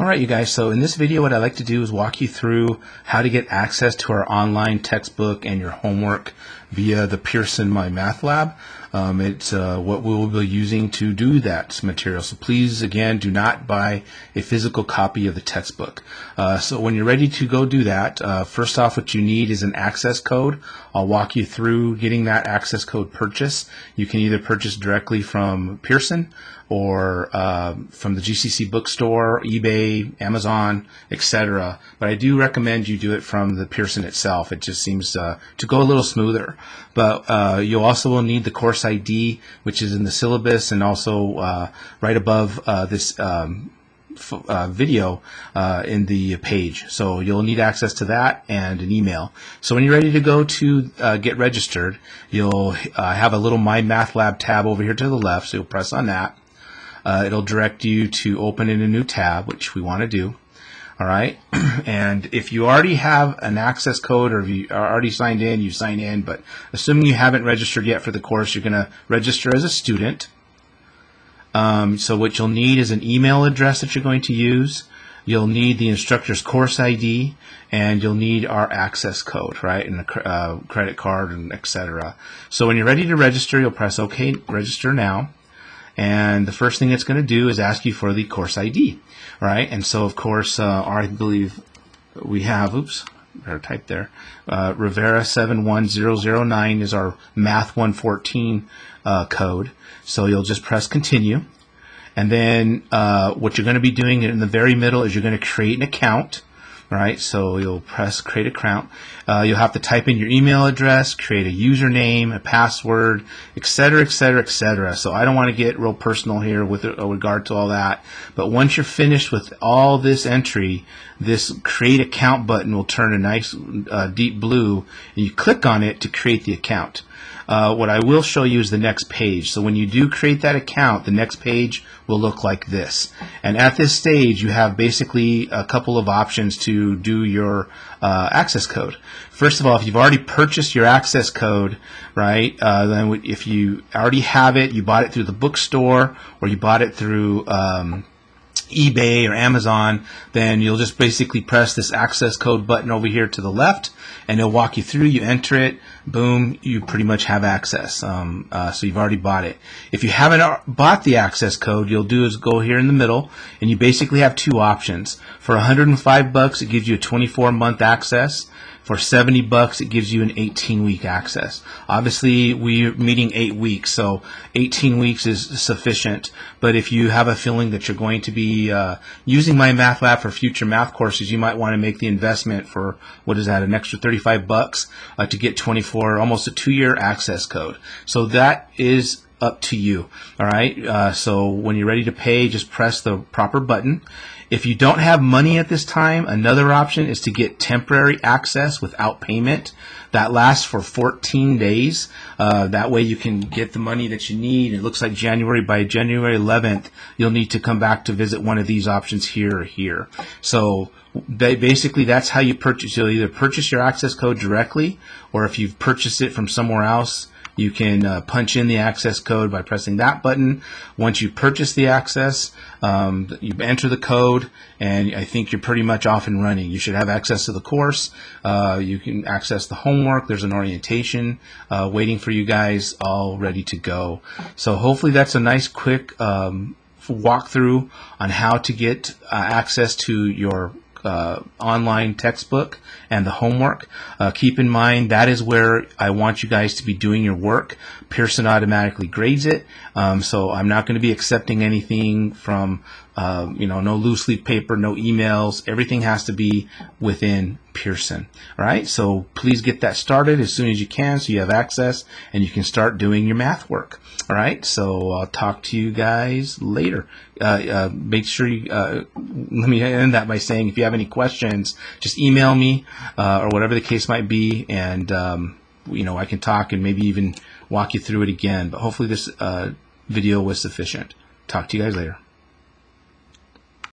Alright you guys, so in this video what I'd like to do is walk you through how to get access to our online textbook and your homework via the Pearson MyMathLab. It's what we will be using to do that material. So please, again, do not buy a physical copy of the textbook. So when you're ready to go do that, first off what you need is an access code. I'll walk you through getting that access code purchase. You can either purchase directly from Pearson or from the GCC bookstore, eBay, Amazon, etc. But I do recommend you do it from the Pearson itself. It just seems to go a little smoother. But you also will need the course ID, which is in the syllabus, and also right above this video in the page. So you'll need access to that and an email. So when you're ready to go to get registered, you'll have a little MyMathLab tab over here to the left, so you'll press on that. It'll direct you to open in a new tab, which we want to do. Alright, and if you already have an access code, or if you are already signed in, you sign in, but assuming you haven't registered yet for the course, you're going to register as a student. So what you'll need is an email address that you're going to use. You'll need the instructor's course ID, and you'll need our access code, right, and a credit card, and etc. So when you're ready to register, you'll press OK, register now. And the first thing it's going to do is ask you for the course ID, right? And so, of course, I believe we have, oops, better type there, Rivera 71009 is our Math 114 code. So you'll just press continue. And then what you're going to be doing in the very middle is you're going to create an account. Right, so you'll press create account. You'll have to type in your email address, create a username, a password, etc., etc., etc. So I don't want to get real personal here with regard to all that. But once you're finished with all this entry, this create account button will turn a nice deep blue, and you click on it to create the account. What I will show you is the next page. So when you do create that account, the next page will look like this. And at this stage, you have basically a couple of options to do your access code. First of all, if you've already purchased your access code, right, then if you already have it, you bought it through the bookstore, or you bought it through eBay or Amazon, then you'll just basically press this access code button over here to the left, and it'll walk you through. You enter it, boom, you pretty much have access. So you've already bought it. If you haven't bought the access code, you'll do is go here in the middle, and you basically have two options. For $105, it gives you a 24-month access. For $70, it gives you an 18-week access. Obviously, we're meeting 8 weeks, so 18 weeks is sufficient. But if you have a feeling that you're going to be using MyMathLab for future math courses, you might want to make the investment for, what is that, an extra $35 to get 24, almost a 2-year access code. So that is up to you. All right. So when you're ready to pay, just press the proper button. If you don't have money at this time, another option is to get temporary access without payment. That lasts for 14 days. That way you can get the money that you need. It looks like by January 11th, you'll need to come back to visit one of these options here or here. So basically that's how you purchase. You'll either purchase your access code directly, or if you've purchased it from somewhere else, you can punch in the access code by pressing that button. Once you purchase the access, you enter the code, and I think you're pretty much off and running. You should have access to the course. You can access the homework. There's an orientation waiting for you guys, all ready to go. So hopefully that's a nice quick walkthrough on how to get access to your online textbook and the homework. Keep in mind that is where I want you guys to be doing your work. Pearson automatically grades it, so I'm not going to be accepting anything from no loose leaf paper, no emails. Everything has to be within Pearson. All right, so please get that started as soon as you can, so you have access and you can start doing your math work. All right, so I'll talk to you guys later. Make sure you let me end that by saying if you have any questions, just email me or whatever the case might be, and I can talk and maybe even walk you through it again. But hopefully this video was sufficient. Talk to you guys later.